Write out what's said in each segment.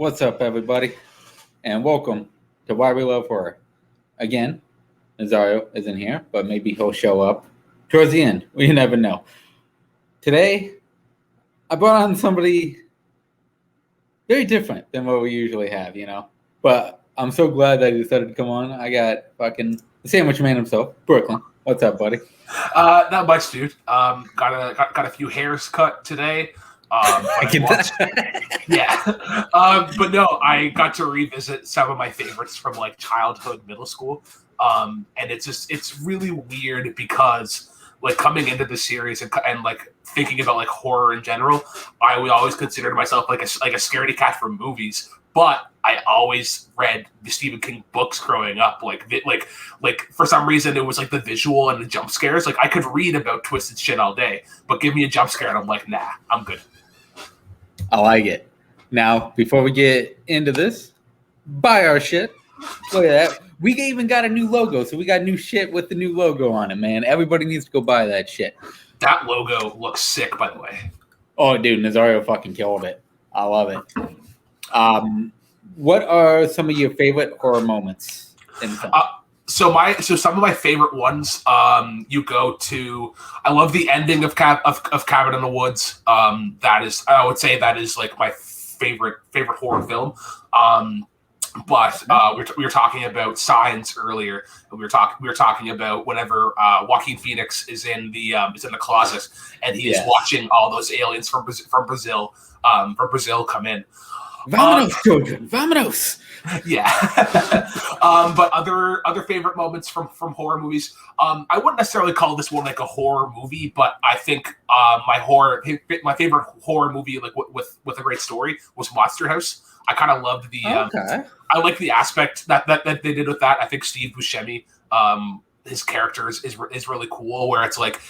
What's up, everybody? And welcome to Why We Love Horror. Again, Nazario isn't here, but maybe he'll show up towards the end. We never know. Today, I brought on somebody very different than what we usually have, But I'm so glad that he decided to come on. I got fucking the sandwich man himself, Brooklyn. What's up, buddy? Not much, dude. Got a few hairs cut today. I get that. Yeah. But no, I got to revisit some of my favorites from like childhood, middle school. And it's really weird because like coming into the series and like thinking about like horror in general, I would always consider myself like a scaredy cat for movies. But I always read the Stephen King books growing up. Like for some reason, it was like the visual and the jump scares. Like I could read about twisted shit all day, but give me a jump scare and I'm like, nah, I'm good. I like it. Now, before we get into this, buy our shit. Look at that. We even got a new logo, so we got new shit with the new logo on it, man. Everybody needs to go buy that shit. That logo looks sick, by the way. Oh, dude, Nazario fucking killed it. I love it. What are some of your favorite horror moments in film? So some of my favorite ones, you go to. I love the ending of Cabin in the Woods. I would say that is like my favorite horror film. But we were talking about Signs earlier, and we were talking about whenever Joaquin Phoenix is in the closet, and he is watching all those aliens from Brazil come in. Vamonos, children, vamonos. Yeah. But other favorite moments from horror movies. I wouldn't necessarily call this one like a horror movie, but I think my favorite horror movie like with a great story was Monster House. I kind of loved the. I like the aspect that they did with that. I think Steve Buscemi, his character is really cool. Where it's like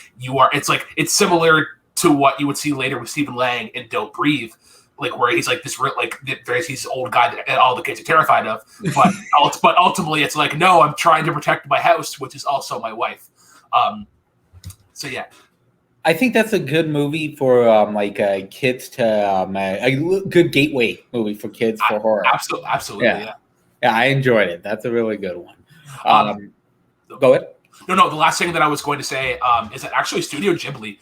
it's similar to what you would see later with Stephen Lang in Don't Breathe. Like where he's like this, he's this old guy that all the kids are terrified of, but ultimately it's like, no, I'm trying to protect my house, which is also my wife. So yeah, I think that's a good movie for kids to a good gateway movie for kids for horror. Absolutely, yeah. I enjoyed it. That's a really good one. Go ahead. No. The last thing that I was going to say is that actually Studio Ghibli.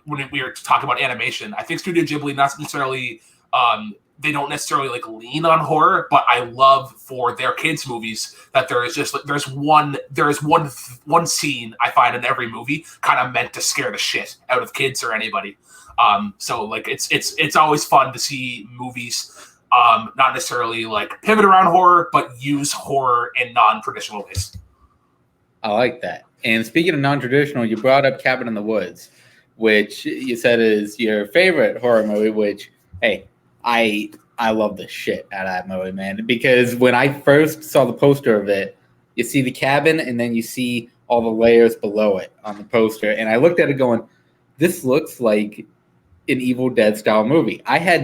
When we were talking about animation, I think Studio Ghibli not necessarily they don't necessarily like lean on horror, but I love for their kids movies that there's one scene I find in every movie kind of meant to scare the shit out of kids or anybody. So like it's always fun to see movies not necessarily like pivot around horror, but use horror in non-traditional ways. I like that. And speaking of non-traditional, you brought up Cabin in the Woods, which you said is your favorite horror movie, which, hey, I love the shit out of that movie, man. Because when I first saw the poster of it, you see the cabin and then you see all the layers below it on the poster. And I looked at it going, this looks like an Evil Dead style movie. I have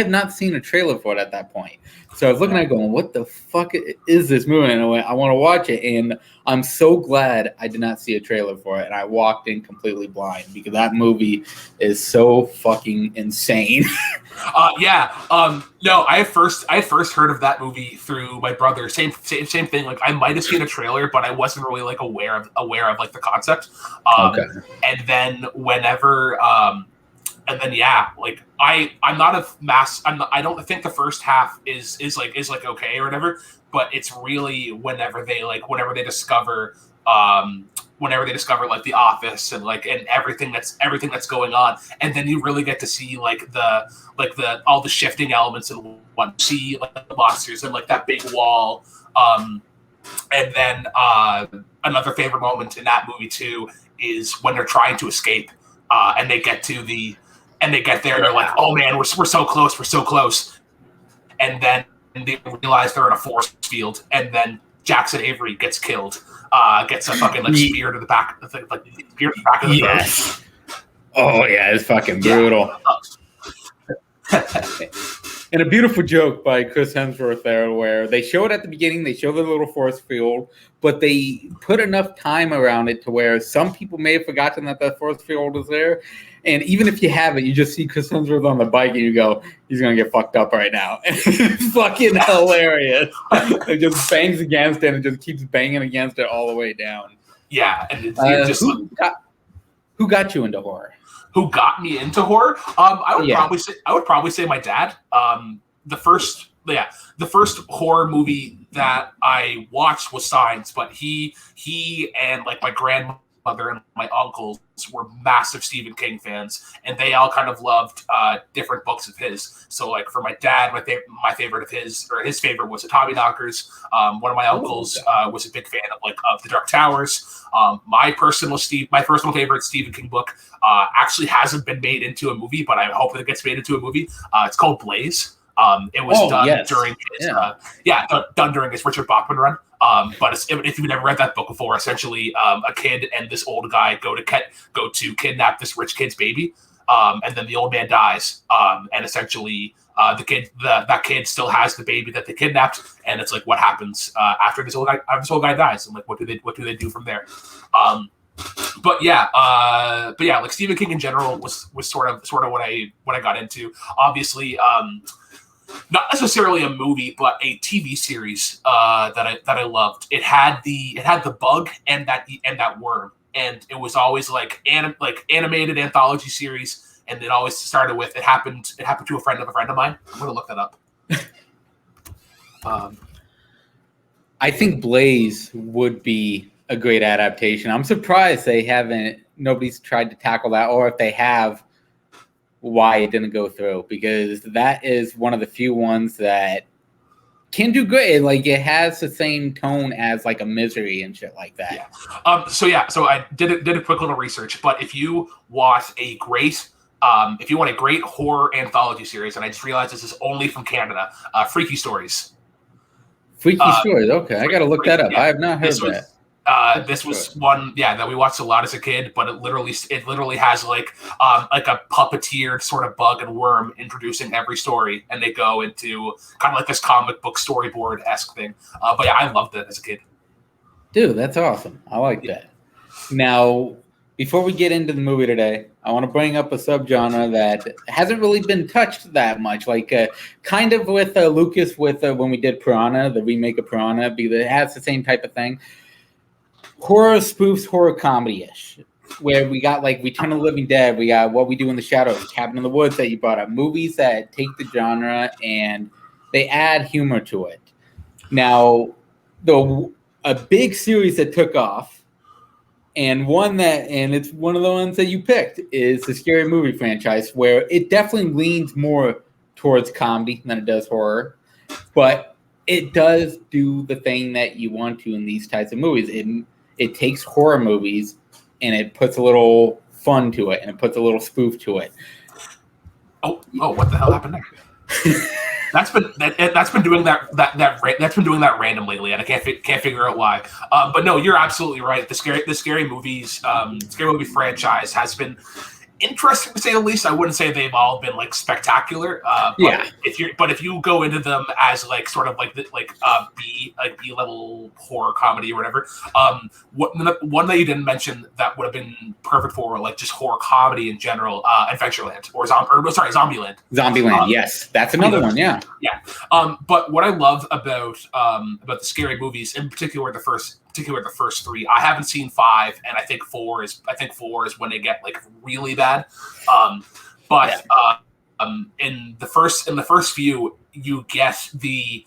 not seen a trailer for it at that point. So I was looking at it going, what the fuck is this movie? And I went, I want to watch it. And I'm so glad I did not see a trailer for it. And I walked in completely blind because that movie is so fucking insane. No, I first heard of that movie through my brother. Same thing. Like I might have seen a trailer, but I wasn't really like aware of like the concept. And then whenever like I'm not a mass. I don't think the first half is like okay or whatever. But it's really whenever they discover like The Office and everything that's going on, and then you really get to see like the all the shifting elements and what see like the monsters and like that big wall. And then another favorite moment in that movie too is when they're trying to escape and they get there and they're like, oh man, we're so close, and then they realize they're in a force field, and then Jackson Avery gets killed, gets a fucking spear to the back, spear to the back of the throat. Oh yeah, it's fucking brutal. And a beautiful joke by Chris Hemsworth there, where they show it at the beginning, they show the little force field, but they put enough time around it to where some people may have forgotten that that force field was there. And even if you have it, you just see Chris Hemsworth on the bike and you go, he's going to get fucked up right now. It's fucking hilarious. It just bangs against it and just keeps banging against it all the way down. Yeah. And it's just who got you into horror? Who got me into horror? I would probably say my dad. The first horror movie that I watched was Signs, but he and like my grandmother and my uncles were massive Stephen King fans, and they all kind of loved different books of his. So like for my dad, my favorite of his, or his favorite, was the Tommyknockers. One of my uncles was a big fan of The Dark Towers. My personal favorite Stephen King book actually hasn't been made into a movie, but I hope that it gets made into a movie. It's called Blaze. It was done during his Richard Bachman run. But if you've never read that book before, essentially a kid and this old guy go to kidnap this rich kid's baby, and then the old man dies, and essentially that kid still has the baby that they kidnapped, and it's like what happens after this old guy dies, and like what do they do from there. But yeah, like Stephen King in general was sort of what I got into. Obviously, not necessarily a movie, but a TV series that I loved. It had the bug and that worm, and it was always like animated anthology series, and it always started with it happened to a friend of mine. I'm gonna look that up. I think Blaze would be a great adaptation. I'm surprised nobody's tried to tackle that, or if they have, why it didn't go through, because that is one of the few ones that can do great. Like it has the same tone as like a Misery and shit like that. Yeah. So I did a quick little research, but if you want a great horror anthology series, and I just realized this is only from Canada, Freaky Stories. Freaky Stories. Okay, I got to look that up. Yeah, I have not heard that. This was one, that we watched a lot as a kid, but it literally has like a puppeteered sort of bug and worm introducing every story, and they go into kind of like this comic book storyboard-esque thing. But yeah, I loved it as a kid. Dude, that's awesome. I like that. Now, before we get into the movie today, I want to bring up a subgenre that hasn't really been touched that much, like kind of with Lucas with when we did Piranha, the remake of Piranha, because it has the same type of thing. Horror spoofs, horror comedy-ish, where we got like Return of the Living Dead, we got What We Do in the Shadows, Cabin in the Woods that you brought up, movies that take the genre and they add humor to it. Now, a big series that took off, and it's one of the ones that you picked, is the Scary Movie franchise, where it definitely leans more towards comedy than it does horror, but it does do the thing that you want to in these types of movies. It takes horror movies and it puts a little fun to it, and it puts a little spoof to it. Oh! What the hell happened there? That's been doing that random lately, and I can't figure out why. But no, you're absolutely right. The scary movie franchise has been interesting to say the least. I wouldn't say they've all been like spectacular. If you go into them as like sort of like B level horror comedy or whatever, one that you didn't mention that would have been perfect for like just horror comedy in general, Adventureland or Zombieland. Zombieland, yes, that's another one. Yeah. But what I love about the scary movies, in particular the first three. I haven't seen 5, and I think 4 is when they get like really bad. In the first few, you get the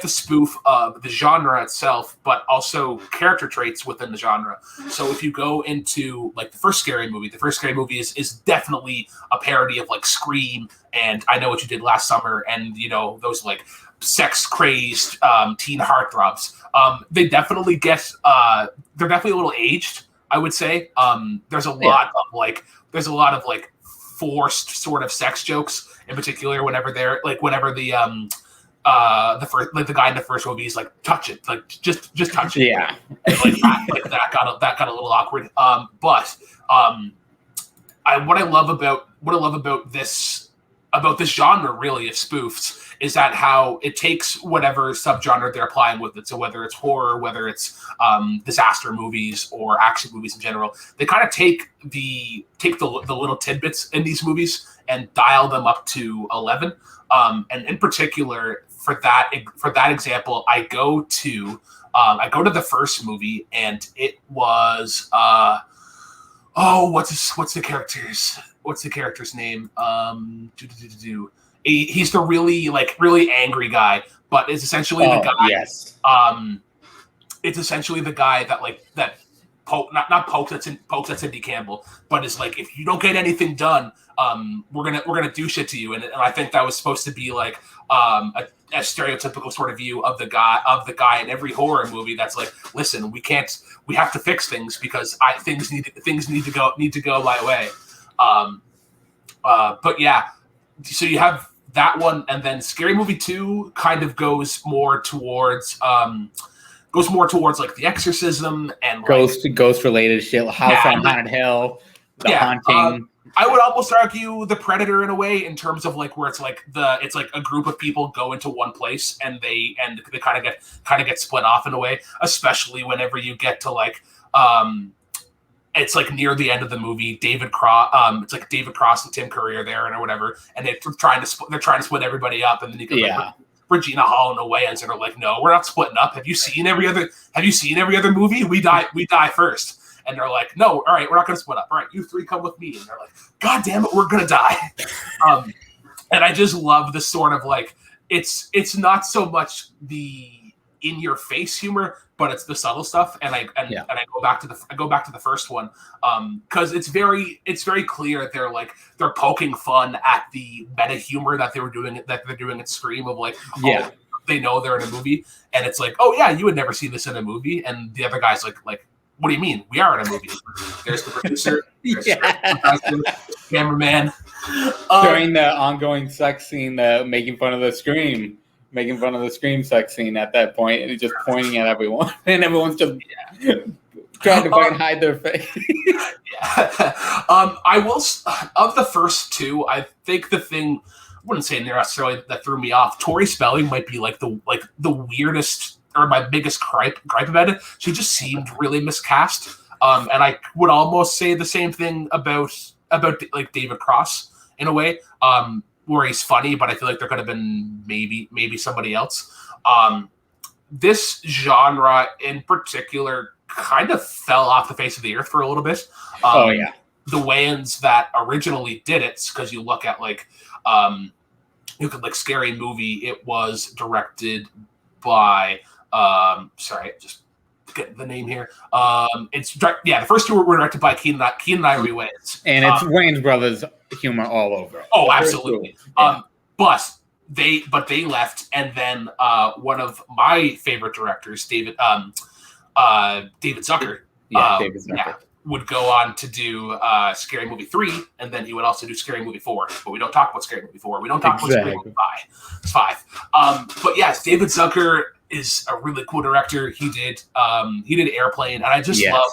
spoof of the genre itself, but also character traits within the genre. So if you go into like the first scary movie is definitely a parody of like Scream and I Know What You Did Last Summer, and those like sex crazed teen heartthrobs. They definitely they're definitely a little aged, I would say. There's a lot of forced sort of sex jokes, in particular whenever the guy in the first movie is like, touch it, like just touch it. Yeah. And, that got a little awkward. What I love about this this genre really of spoofs is that how it takes whatever subgenre they're applying with it. So whether it's horror, whether it's disaster movies or action movies in general, they kind of take the little tidbits in these movies and dial them up to 11. And in particular, for that example, I go to the first movie, and it was what's the character's name? He's the really angry guy, but it's essentially the guy. Yes. It's essentially the guy that pokes at Cindy Campbell, but it's like, if you don't get anything done, we're gonna do shit to you. And I think that was supposed to be like a stereotypical sort of view of the guy in every horror movie that's like, listen, we have to fix things because things need to go my way. But yeah, so you have that one, and then Scary Movie 2 kind of goes more towards like the exorcism and ghost related shit, House on Haunted Hill, the haunting. I would almost argue the Predator in a way, in terms of like where it's like a group of people go into one place and they kind of get split off in a way, especially whenever you get to like it's like near the end of the movie, David Cross and Tim Curry are there or whatever, and they're trying to split everybody up, and then you get like Regina Hall and the Wayans, and are like, no, we're not splitting up. Have you seen every other movie? We die first. And they're like, no, all right, we're not going to split up. All right, you three come with me. And they're like, God damn it, we're going to die. And I just love the sort of like, it's not so much the in your face humor, but it's the subtle stuff. And I go back to the first one because it's very clear they're poking fun at the meta humor that they're doing at Scream of like, they know they're in a movie, and it's like, oh yeah, you would never see this in a movie, and the other guy's like. What do you mean? We are in a movie. There's the producer, there's the cameraman. During the ongoing sex scene, making fun of the Scream sex scene at that point, and just pointing at everyone, and everyone's just trying to fucking hide their face. I will, of the first two, I think the thing, I wouldn't say necessarily that threw me off, Tori Spelling might be like the weirdest, or my biggest gripe about it. She just seemed really miscast. And I would almost say the same thing about like David Cross in a way, where he's funny, but I feel like there could have been maybe somebody else. This genre in particular kind of fell off the face of the earth for a little bit. The Wayans that originally did it, because you look at Scary Movie, it was directed by sorry, just get the name here. The first two were directed by Keenan Ivory Wayans, and it's Wayans brothers humor all over it. Oh, absolutely. But they left, and then one of my favorite directors, David Zucker, would go on to do Scary Movie 3, and then he would also do Scary Movie 4. But we don't talk about Scary Movie 4. We don't talk about Scary Movie 5. But yes, David Zucker is a really cool director. He did Airplane, and I just love.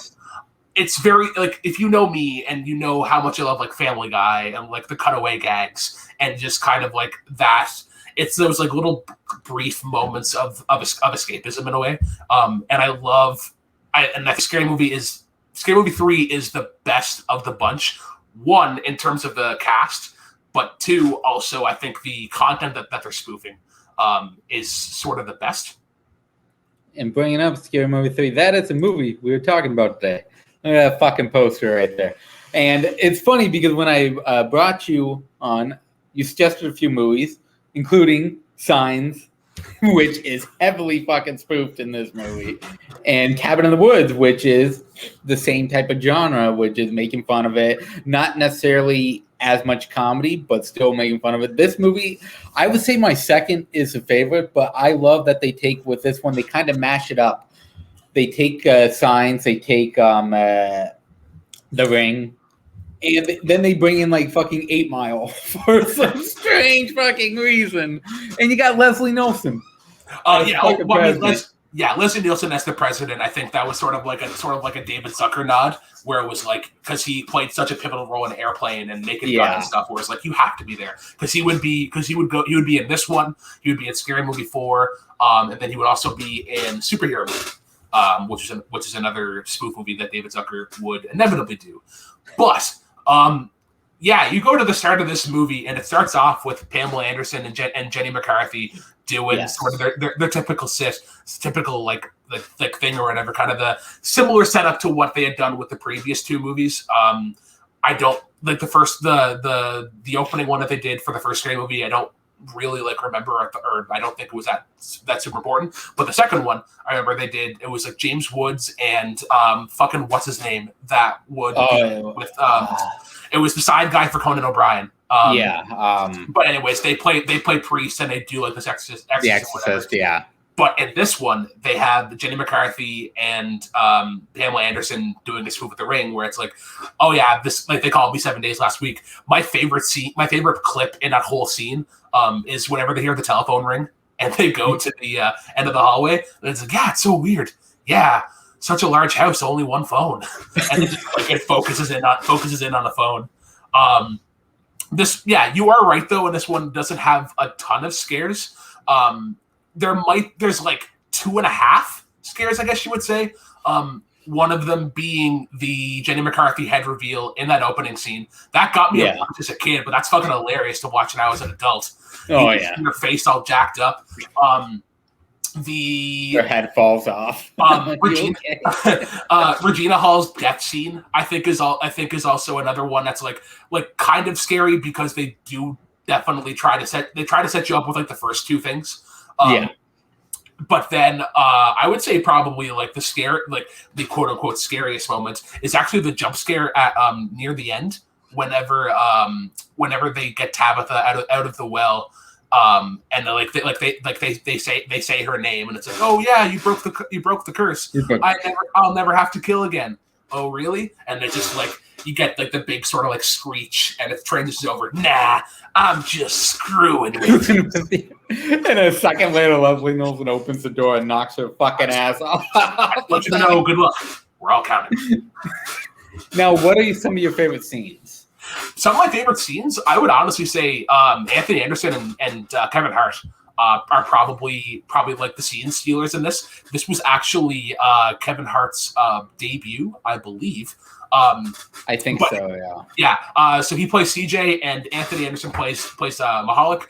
It's very like, if you know me and you know how much I love like Family Guy and like the cutaway gags and just kind of like that. It's those like little brief moments of escapism in a way. And I love. And that Scary Movie 3 is the best of the bunch. One, in terms of the cast, but two, also I think the content that they're spoofing is sort of the best. And bringing up Scary Movie 3, that is a movie we were talking about today. Look at that fucking poster right there. And it's funny because when I brought you on, you suggested a few movies, including Signs, which is heavily fucking spoofed in this movie, and Cabin in the Woods, which is the same type of genre, which is making fun of it. Not necessarily as much comedy, but still making fun of it. This movie, I would say my second is a favorite, but I love that they take with this one, they kind of mash it up. They take Signs, they take The Ring, and then they bring in like fucking 8 Mile for some strange fucking reason. And you got Leslie Nielsen. Yeah, Leslie Nielsen as the president. I think that was sort of like a David Zucker nod, where it was like because he played such a pivotal role in Airplane and Naked Gun and stuff. Where it's like you have to be there because he would be in this one. He would be in Scary Movie 4, and then he would also be in Superhero Movie, which is another spoof movie that David Zucker would inevitably do. But yeah, you go to the start of this movie and it starts off with Pamela Anderson and Jenny McCarthy doing sort of their typical like thing or whatever, kind of the similar setup to what they had done with the previous two movies. I don't like the opening one that they did for the first Scary Movie. I don't really like remember, or I don't think it was that super important. But the second one, I remember they did. It was like James Woods and fucking what's his name that would be with it was the side guy for Conan O'Brien. But anyways, they play priests and they do like this exorcist. The Exorcist, yeah. But in this one, they have Jenny McCarthy and Pamela Anderson doing this spoof with the ring, where it's like, oh yeah, this like they called me 7 days last week. My favorite clip in that whole scene is whenever they hear the telephone ring and they go to the end of the hallway, and it's like, yeah, it's so weird. Yeah, such a large house, only one phone, and it focuses in on the phone. You are right though, and this one doesn't have a ton of scares. There's like 2.5 scares, I guess you would say. One of them being the Jenny McCarthy head reveal in that opeing scene. That got me a bunch as a kid, but that's fucking hilarious to watch now as an adult. Your face all jacked up. Your head falls off. Regina Hall's death scene, I think is also another one that's like kind of scary because they do definitely try to set you up with like the first two things. But then I would say probably like the quote unquote scariest moment is actually the jump scare at near the end whenever they get Tabitha out of the well. And they say her name and it's like, oh yeah, you broke the curse. I'll never have to kill again. Oh really? And it's just like you get like the big sort of like screech and it transitions over. Nah, I'm just screwing with you. And a second later, Leslie Nielsen opens the door and knocks her fucking ass off. Let you know. Good luck. We're all counting. Now, what are some of your favorite scenes? Some of my favorite scenes, I would honestly say Anthony Anderson and Kevin Hart are probably like the scene stealers in this. This was actually Kevin Hart's debut, I believe. I think so, yeah. Yeah. So he plays CJ, and Anthony Anderson plays Mahalik.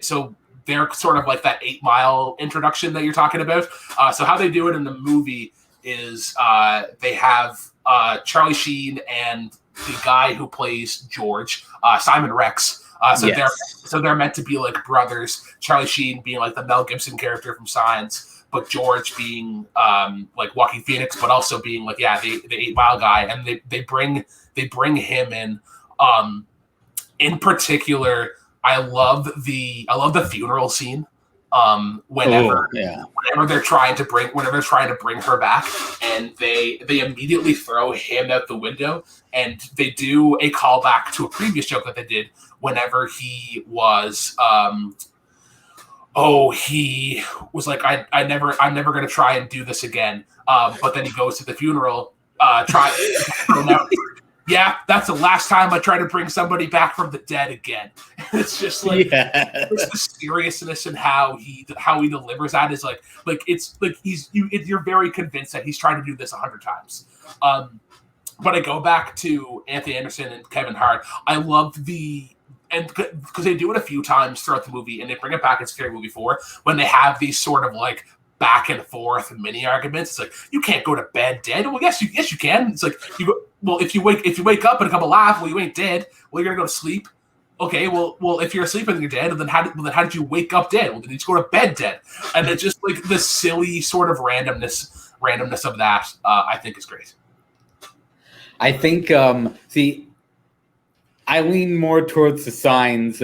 So they're sort of like that 8 Mile introduction that you're talking about. So how they do it in the movie is they have Charlie Sheen and the guy who plays George, Simon Rex. So they're meant to be like brothers. Charlie Sheen being like the Mel Gibson character from Signs, but George being like Joaquin Phoenix, but also being like the 8 Mile guy. And they bring him in. In particular, I love the funeral scene. Whenever they're trying to bring her back, and they immediately throw him out the window, and they do a callback to a previous joke that they did whenever he was he was like, I'm never going to try and do this again, but then he goes to the funeral yeah, that's the last time I try to bring somebody back from the dead again. It's just like it's the seriousness and how he delivers that is like it's like you're very convinced that he's trying to do this 100 times. But I go back to Anthony Anderson and Kevin Hart. I love because they do it a few times throughout the movie, and they bring it back in Scary Movie 4 when they have these sort of like back and forth mini arguments. It's like, you can't go to bed dead. Well, yes you can. It's like if you wake up and a couple laugh, well, you ain't dead. Well, you're gonna go to sleep. Okay, well, if you're asleep and you're dead, then how did you wake up dead? Well, then you just go to bed dead. And it's just like the silly sort of randomness of that. I think is great. I think I lean more towards the Signs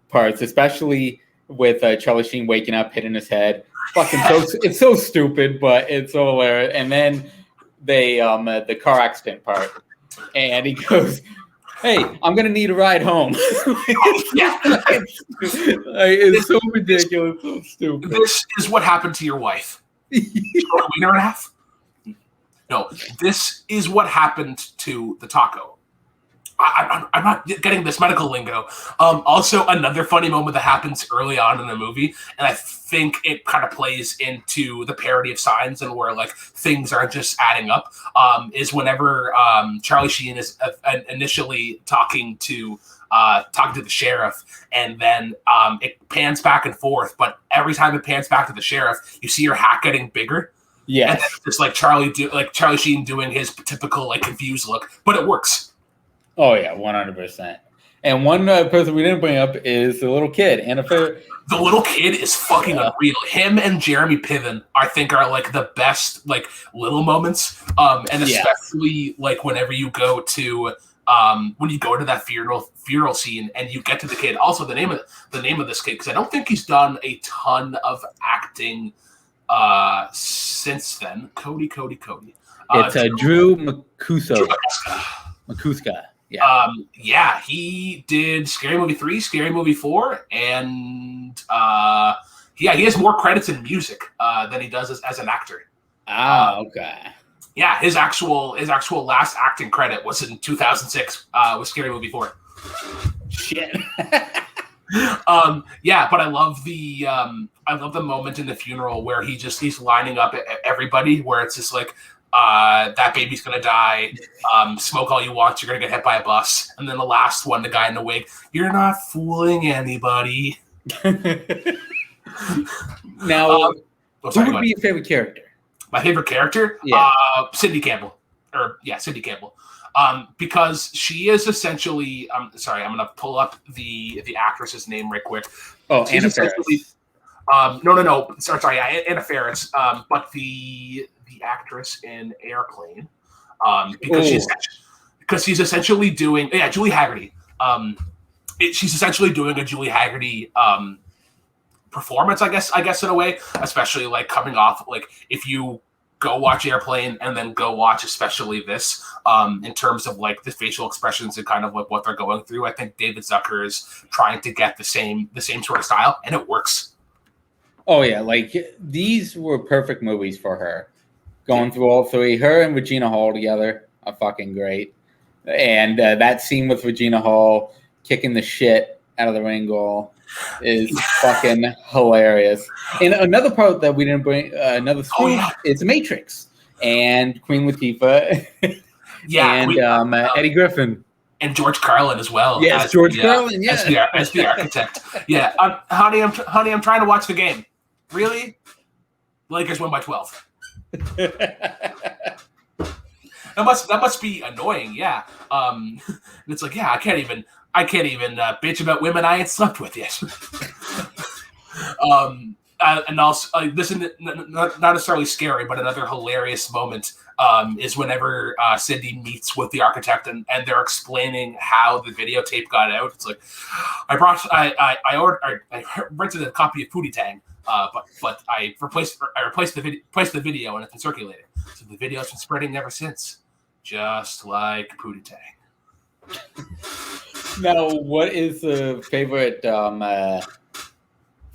parts, especially with Charlie Sheen waking up, hitting his head. It's so stupid, but it's so hilarious. And then they the car accident part, and he goes, Hey, I'm gonna need a ride home. Yeah. It's so ridiculous, so stupid. This is what happened to your wife. Short wiener and a half? No, this is what happened to the taco. I'm not getting this medical lingo. Also, another funny moment that happens early on in the movie, and I think it kind of plays into the parody of Signs and where like things are just adding up, is whenever Charlie Sheen is initially talking to the sheriff, and then it pans back and forth, but every time it pans back to the sheriff, you see her hat getting bigger. Yeah, and then it's like Charlie Sheen doing his typical like confused look, but it works. Oh yeah, 100%. And one person we didn't bring up is the little kid, The little kid is fucking unreal. Him and Jeremy Piven, I think, are like the best like little moments. And especially like whenever you go to that funeral scene and you get to the kid. Also, the name of this kid, because I don't think he's done a ton of acting since then. Cody. It's Drew Makuska. Yeah. He did Scary Movie 3, Scary Movie 4, and he has more credits in music than he does as an actor. Okay. Yeah, his actual last acting credit was in 2006 with Scary Movie 4. Shit. Yeah, but I love the moment in the funeral where he's lining up everybody, where it's just like, that baby's gonna die. Smoke all you want. You're gonna get hit by a bus. And then the last one, the guy in the wig. You're not fooling anybody. Now, who would be your favorite character? My favorite character? Yeah. Cindy Campbell. Cindy Campple. Because she is essentially. Sorry, I'm gonna pull up the actress's name right quick. Oh, Anna Faris. No. Sorry, Anna Faris. But the actress in Airplane, because she's essentially doing Julie Haggerty. She's essentially doing a Julie Haggerty performance, I guess in a way, especially like coming off like if you go watch Airplane and then go watch especially this in terms of like the facial expressions and kind of like what they're going through. I think David Zucker is trying to get the same sort of style, and it works. Oh yeah, like these were perfect movies for her. Going through all three, her and Regina Hall together are fucking great. And that scene with Regina Hall kicking the shit out of the ring goal is fucking hilarious. And another part that we didn't bring, another spoof, is Matrix and Queen Latifah. And Eddie Griffin. And George Carlin as well. Yes, George Carlin, yeah. As the architect. Yeah. Honey, I'm trying to watch the game. Really? Lakers win by 12. That must be annoying, yeah. And it's like, yeah, I can't even bitch about women I ain't slept with yet. And also, this is not necessarily scary, but another hilarious moment is whenever Cindy meets with the architect and they're explaining how the videotape got out. It's like, I rented a copy of Pootie Tang. But I replaced the video and it's been circulating. So the video's been spreading ever since, just like Pootie Tang. Now, what is the favorite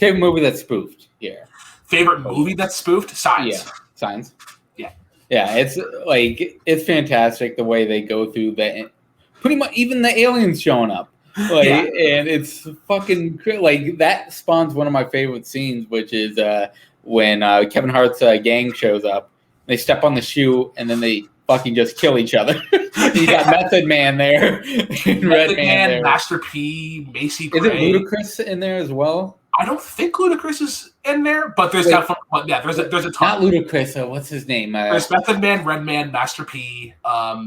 movie that's spoofed here? Favorite movie that's spoofed? Signs. Yeah, Signs. Yeah, it's fantastic the way they go through pretty much even the aliens showing up. And it's fucking like that spawns one of my favorite scenes, which is when Kevin Hart's gang shows up. They step on the shoe and then they fucking just kill each other. You got Method Man there, and Red Man there. Master P, Macy Gray. Is it Ludacris in there as well? I don't think Ludacris is in there, but there's definitely there's a ton. Not Ludacris. What's his name? There's Method Man, Red Man, Master P,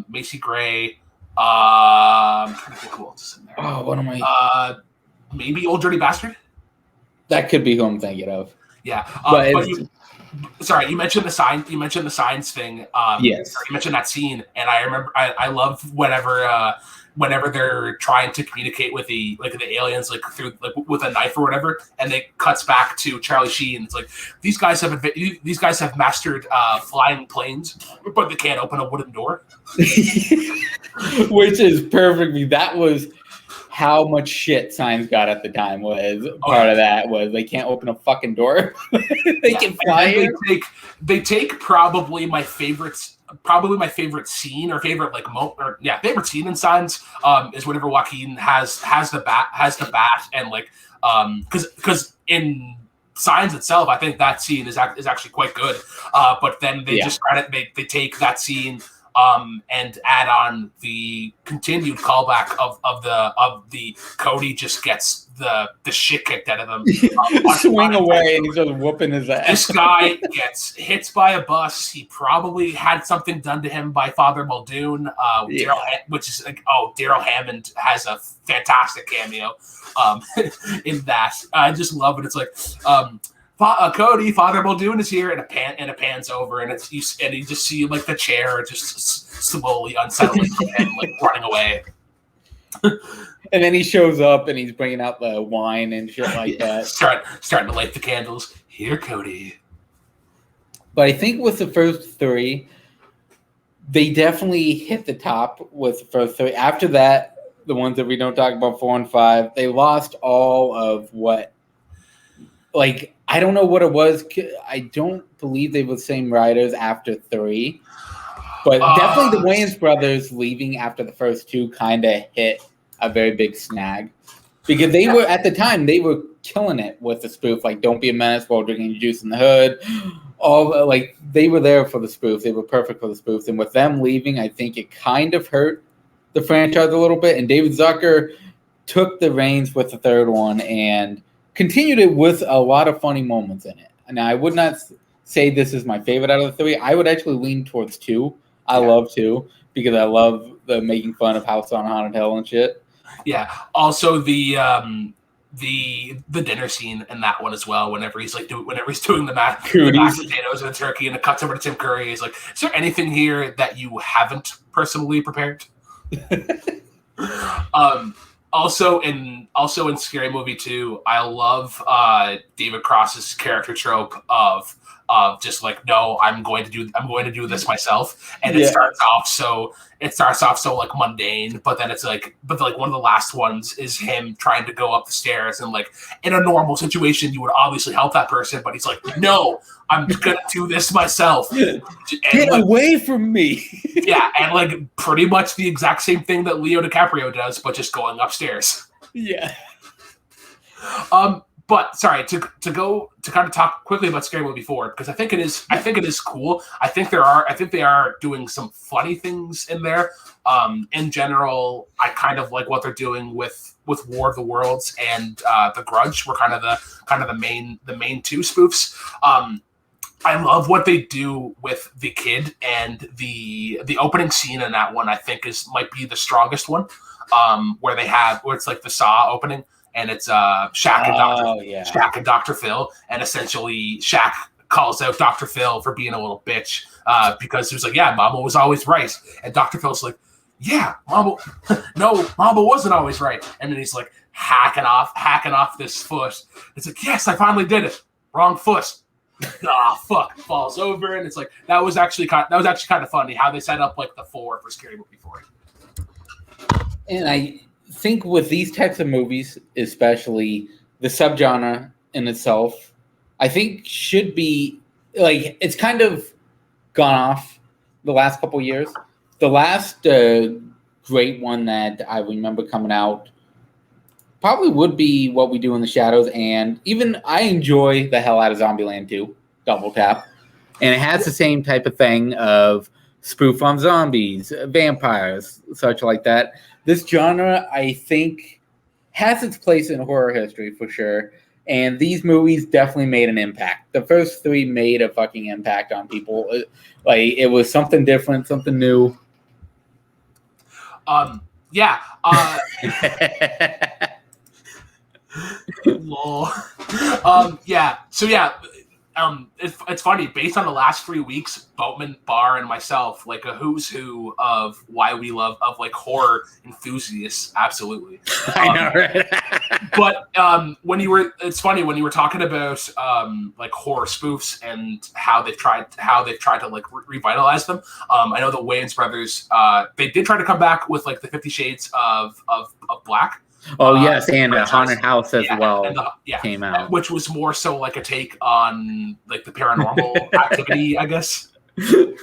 Macy Gray. I'm trying to think who else is in there. Oh, what am I? Maybe Old Dirty Bastard. That could be who I'm thinking of. Yeah, but you mentioned the sign. You mentioned the signs thing. Yes. You mentioned that scene, and I remember. I love whenever they're trying to communicate with the aliens, like through with a knife or whatever, and it cuts back to Charlie Sheen. It's like these guys have mastered flying planes, but they can't open a wooden door. Which is perfect. That was how much shit Signs got at the time. Was part of that was they can't open a fucking door. They can fly here. They take probably my favorite scene or favorite favorite scene in Signs is whenever Joaquin has the bat and like because in Signs itself, I think that scene is actually quite good. But then they just they take that scene and add on the continued callback of the Cody just gets the shit kicked out of him. Swing away and he's just whooping his ass. This guy gets hit by a bus. He probably had something done to him by Father Muldoon, which is like, Daryl Hammond has a fantastic cameo in that. I just love it. It's like Cody, Father Muldoon is here, and it pans over, and you just see like the chair just slowly unsettling and like running away. And then he shows up and he's bringing out the wine and shit like that. Starting to light the candles. Here, Cody. But I think with the first three, they definitely hit the top with the first three. After that, the ones that we don't talk about, 4 and 5, they lost all of what. Like, I don't know what it was. I don't believe they were the same writers after 3. But definitely the Wayans brothers leaving after the first 2 kind of hit a very big snag. Because they were, at the time, they were killing it with the spoof. Like, don't be a menace while drinking juice in the hood. They were there for the spoof. They were perfect for the spoofs. And with them leaving, I think it kind of hurt the franchise a little bit. And David Zucker took the reins with the third one and continued it with a lot of funny moments in it. Now, I would not say this is my favorite out of the 3. I would actually lean towards 2. I love 2 because I love the making fun of House on Haunted Hill and shit. Yeah. Also, the dinner scene in that one as well. Whenever he's doing the mashed potatoes and the turkey, and it cuts over to Tim Curry, he's like, "Is there anything here that you haven't personally prepared?" Also in Scary Movie 2, I love David Cross's character trope of just like, no, I'm going to do this myself, and it starts off so like mundane, but then it's like, one of the last ones is him trying to go up the stairs, and like in a normal situation you would obviously help that person, but he's like, no, I'm gonna do this myself. Get away from me. Yeah, and like pretty much the exact same thing that Leo DiCaprio does, but just going upstairs. Yeah. But sorry, to kind of talk quickly about Scary Movie 4, because I think it is cool. I think they are doing some funny things in there. In general, I kind of like what they're doing with War of the Worlds and The Grudge were kind of the main 2 spoofs. I love what they do with the kid, and the opening scene in that one I think might be the strongest one. Where it's like the Saw opening. And it's Shaq and Dr. Phil, and essentially Shaq calls out Dr. Phil for being a little bitch because he was like, "Yeah, Mama was always right," and Dr. Phil's like, "Yeah, Mama wasn't always right," and then he's like hacking off this foot. It's like, "Yes, I finally did it. Wrong foot." Fuck! Falls over, and it's like that was actually kind of funny how they set up like the 4 for Scary Movie 4. And I think with these types of movies, especially the subgenre in itself, I think should be like, it's kind of gone off the last couple of years. The last great one that I remember coming out probably would be What We Do in the Shadows, and even I enjoy the hell out of Zombieland 2, Double Tap, and it has the same type of thing of spoof on zombies, vampires, such like that. This genre, I think, has its place in horror history for sure, and these movies definitely made an impact. The first 3 made a fucking impact on people. It was something different, something new. Yeah. Lol. Yeah. So yeah, it's funny. Based on the last 3 weeks, Boatman, Barr, and myself, like a who's who of why we love of like horror enthusiasts. Absolutely, I know, right? but it's funny when you were talking about like horror spoofs and how they've tried to like revitalize them. I know the Wayans brothers, they did try to come back with like the 50 Shades of Black. Oh yes, and a Haunted House as well came out, which was more so like a take on like the paranormal activity, I guess. We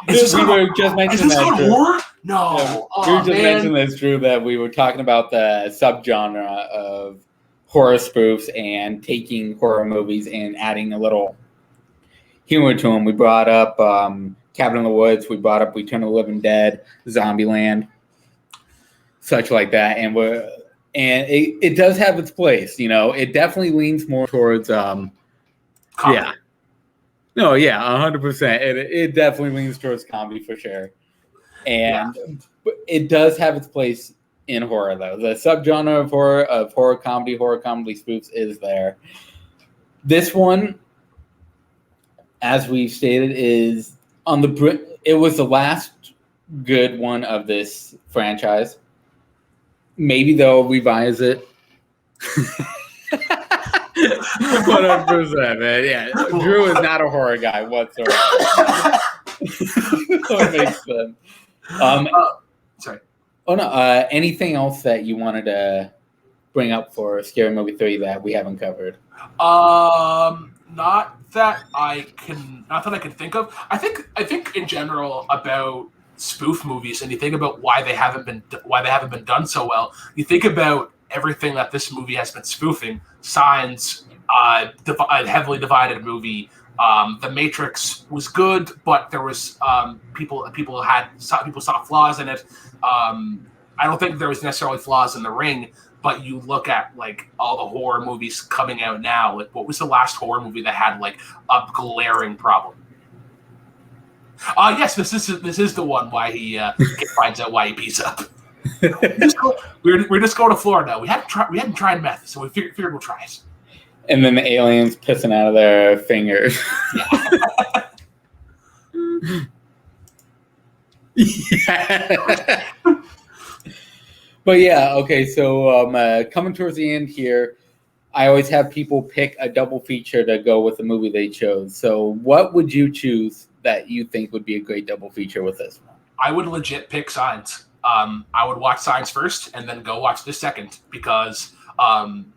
were just mentioning that. Horror? No, we were just mentioning this, Drew, that we were talking about the subgenre of horror spoofs and taking horror movies and adding a little humor to them. We brought up Cabin in the Woods. We brought up Return of the Living Dead, Zombieland. Such like that, and it does have its place, you know. It definitely leans more towards 100%. It definitely leans towards comedy for sure, and it does have its place in horror though. The subgenre of horror comedy spoofs is there. This one, as we've stated, is on the. It was the last good one of this franchise. Maybe they'll revise it. 100%, man. Yeah, Drew is not a horror guy whatsoever. That makes sense. Sorry. Oh no. Anything else that you wanted to bring up for Scary Movie 3 that we haven't covered? Not that I can think of. I think in general about spoof movies, and you think about why they haven't been done so well. You think about everything that this movie has been spoofing. Signs, a heavily divided movie. The Matrix was good, but there was people saw flaws in it. I don't think there was necessarily flaws in The Ring, but you look at like all the horror movies coming out now. Like, what was the last horror movie that had like a glaring problem? Yes, this is the one why he finds out why he pees up. We're just going to Florida. We hadn't tried meth, so we figured we'll try it. And then the aliens pissing out of their fingers. Yeah. But yeah, okay. So coming towards the end here, I always have people pick a double feature to go with the movie they chose. So what would you choose that you think would be a great double feature with this one? I would legit pick Signs. I would watch Signs first and then go watch the second because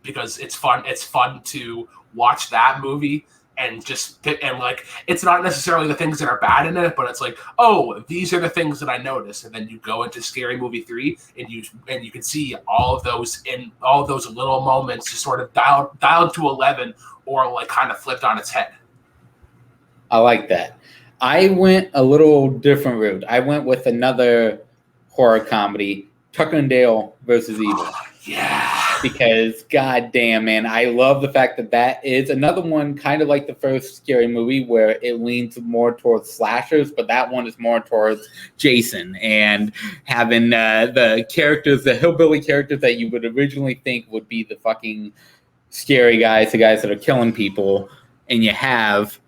it's fun. It's fun to watch that movie and like it's not necessarily the things that are bad in it, but it's like, oh, these are the things that I noticed, and then you go into Scary Movie 3 and you can see all of those little moments just sort of dialed to 11 or like kind of flipped on its head. I like that. I went a little different route. I went with another horror comedy, Tucker and Dale versus Evil. Yeah. Because, goddamn, man, I love the fact that is another one kind of like the first Scary Movie where it leans more towards slashers, but that one is more towards Jason and having the characters, the hillbilly characters that you would originally think would be the fucking scary guys, the guys that are killing people, and you have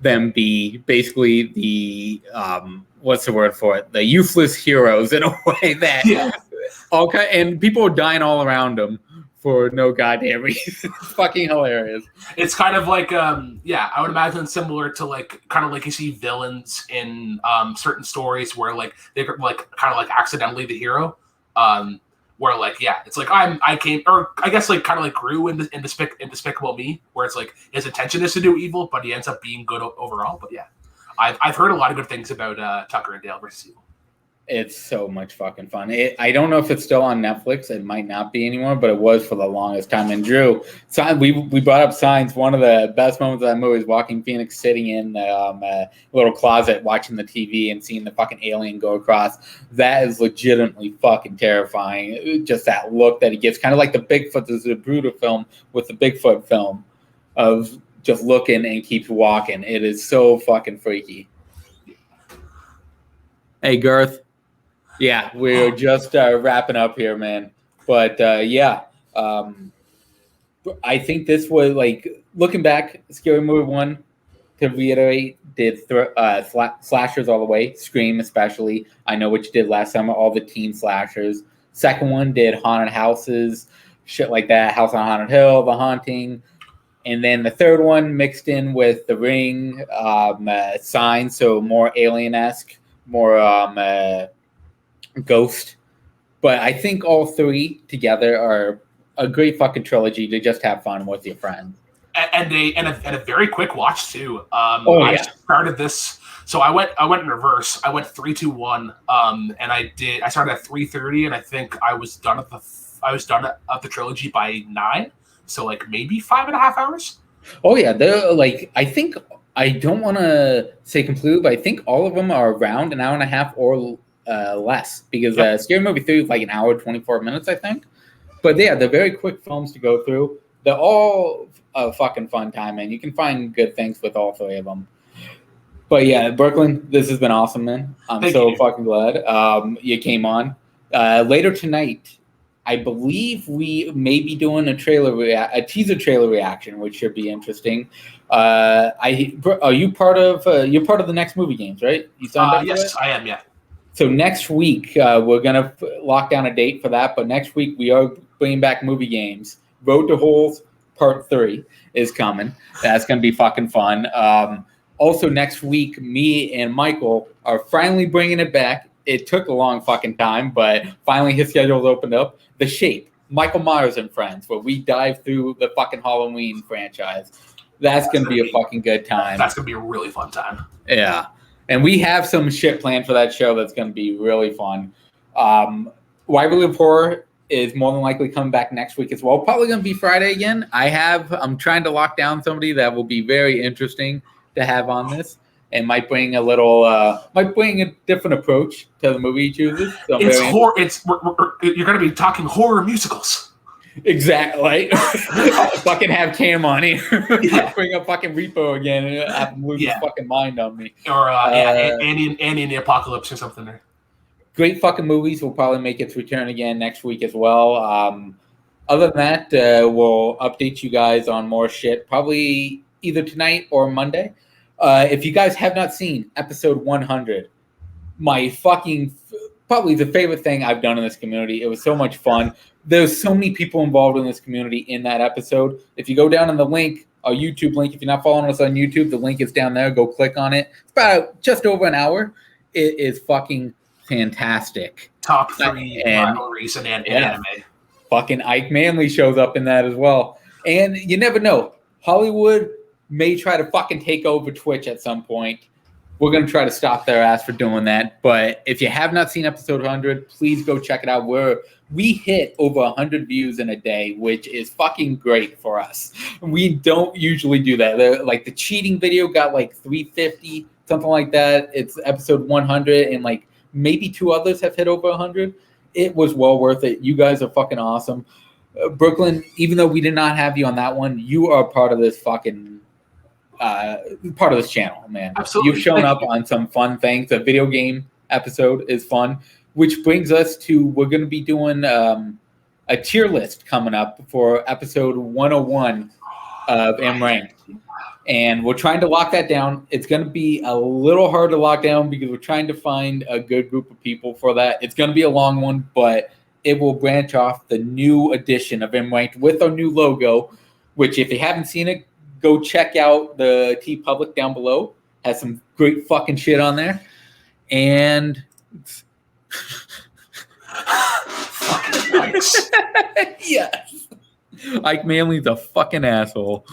them be basically the what's the word for it? The useless heroes in a way that and people are dying all around them for no goddamn reason. It's fucking hilarious. It's kind of like I would imagine similar to like kind of like you see villains in certain stories where like they're like kind of like accidentally the hero. Where like it's like I came, or I guess like kind of like Gru in Despicable Me, where it's like his intention is to do evil, but he ends up being good overall. But I've heard a lot of good things about Tucker and Dale versus Evil. It's so much fucking fun. I don't know if it's still on Netflix. It might not be anymore, but it was for the longest time. And Drew, we brought up Signs. One of the best moments of that movie is Joaquin Phoenix sitting in the little closet watching the TV and seeing the fucking alien go across. That is legitimately fucking terrifying. Just that look that he gives, kind of like the Bigfoot, the Zapruder film with the Bigfoot film of just looking and keeps walking. It is so fucking freaky. Hey, Garth. Yeah, we're just wrapping up here, man. But this I think this was like looking back, Scary Movie 1, to reiterate, did slashers all the way, Scream especially. I know what you did last summer, all the teen slashers. Second one did haunted houses, shit like that, House on Haunted Hill, The Haunting. And then the third one mixed in with The Ring, Sign, so more alien-esque, more ghost. But I think all three together are a great fucking trilogy to just have fun with your friends. And a very quick watch too. I started this, so I went in reverse. I went 3, 2, 1, and I started at 3:30, and I think I was done at the trilogy by 9. So like maybe 5.5 hours. Oh yeah, they're like, I think, I don't want to say completely, but I think all of them are around an hour and a half or less, because Scary Movie 3 is like an hour 24 minutes, I think. But yeah, they're very quick films to go through. They're all a fucking fun time, and you can find good things with all three of them. But yeah, Brooklyn, this has been awesome, man. I'm so fucking glad you came on. Later tonight, I believe we may be doing a teaser trailer reaction, which should be interesting. Are you part of? You're part of the next movie games, right? You signed up? Yes, I am. Yeah. So next week we're gonna lock down a date for that. But next week we are bringing back movie games. Road to Holes Part 3 is coming. That's gonna be fucking fun. Also next week, me and Michael are finally bringing it back. It took a long fucking time, but finally his schedule's opened up. The Shape, Michael Myers and Friends, where we dive through the fucking Halloween franchise. That's gonna be a fucking good time. That's gonna be a really fun time. Yeah. And we have some shit planned for that show that's going to be really fun. Why We Live Horror is more than likely coming back next week as well. Probably going to be Friday again. I'm trying to lock down somebody that will be very interesting to have on this, and might bring a different approach to the movie he chooses. So it's horror. You're going to be talking horror musicals. Exactly. Fucking have Cam on here. Bring up fucking Repo again and have him lose his fucking mind on me. Or Annie and the Apocalypse or something there. Great fucking movies. Will probably make its return again next week as well. Other than that, we'll update you guys on more shit probably either tonight or Monday. If you guys have not seen episode 100, my fucking probably the favorite thing I've done in this community. It was so much fun. There's so many people involved in this community in that episode. If you go down on the link, our YouTube link, if you're not following us on YouTube, the link is down there. Go click on it. It's about just over an hour. It is fucking fantastic. Top 3 rivalries in anime. Fucking Ike Manley shows up in that as well. And you never know. Hollywood may try to fucking take over Twitch at some point. We're going to try to stop their ass for doing that. But if you have not seen episode 100, please go check it out. We hit over 100 views in a day, which is fucking great for us. We don't usually do that. Like the cheating video got like 350, something like that. It's episode 100, and like maybe 2 others have hit over 100. It was well worth it. You guys are fucking awesome. Brooklyn, even though we did not have you on that one, you are part of this fucking part of this channel, man. Absolutely. You've shown up on some fun things. The video game episode is fun, which brings us to, we're going to be doing a tier list coming up for episode 101 of M Ranked. And we're trying to lock that down. It's going to be a little hard to lock down because we're trying to find a good group of people for that. It's going to be a long one, but it will branch off the new edition of M Ranked with our new logo, which if you haven't seen it, go check out the TeePublic down below. Has some great fucking shit on there. And fucking nice. Yes. Ike Manley's a fucking asshole.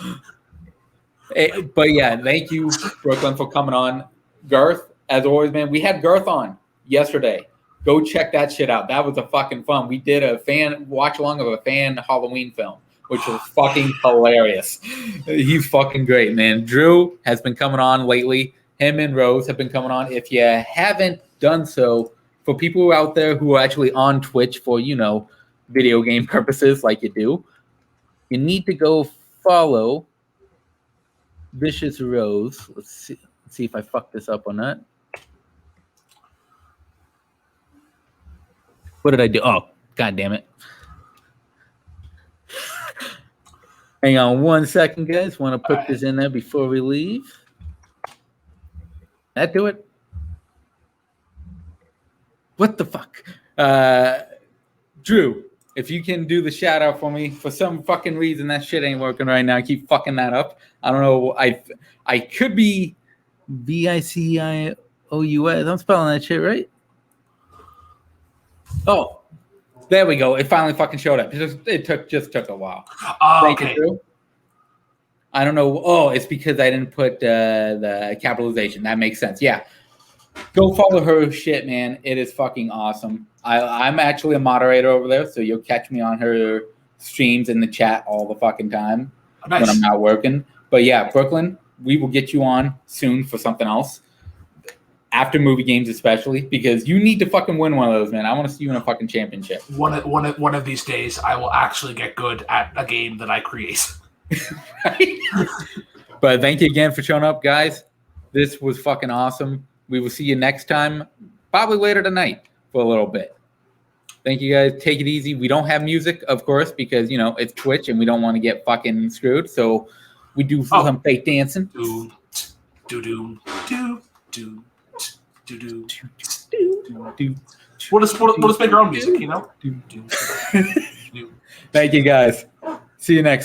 But yeah, thank you, Brooklyn, for coming on. Garth, as always, man, we had Garth on yesterday. Go check that shit out. That was a fucking fun. We did a fan watch along of a fan Halloween film, which was fucking hilarious. He's fucking great, man. Drew has been coming on lately. Him and Rose have been coming on. If you haven't done so, for people out there who are actually on Twitch for, video game purposes like you do, you need to go follow Vicious Rose. Let's see if I fuck this up or not. What did I do? Oh, god damn it. Hang on 1 second, guys. Want to put this in there before we leave? That do it? What the fuck? Drew, if you can do the shout out for me, for some fucking reason that shit ain't working right now. I keep fucking that up. I don't know. I could be VICIOUS. I'm spelling that shit right. Oh, there we go. It finally fucking showed up. It took a while. Thank you, Drew. I don't know. Oh, it's because I didn't put the capitalization. That makes sense. Yeah. Go follow her shit, man. It is fucking awesome. I'm actually a moderator over there, so you'll catch me on her streams in the chat all the fucking time when I'm not working. But yeah, Brooklyn, we will get you on soon for something else. After movie games, especially, because you need to fucking win one of those, man. I want to see you in a fucking championship. One of these days, I will actually get good at a game that I create. Right? But thank you again for showing up, guys. This was fucking awesome. We will see you next time, probably later tonight for a little bit. Thank you, guys. Take it easy. We don't have music, of course, because, you know, it's Twitch and we don't want to get fucking screwed. So we do some fake dancing. We'll just make our own music, you know? Thank you, guys. See you next.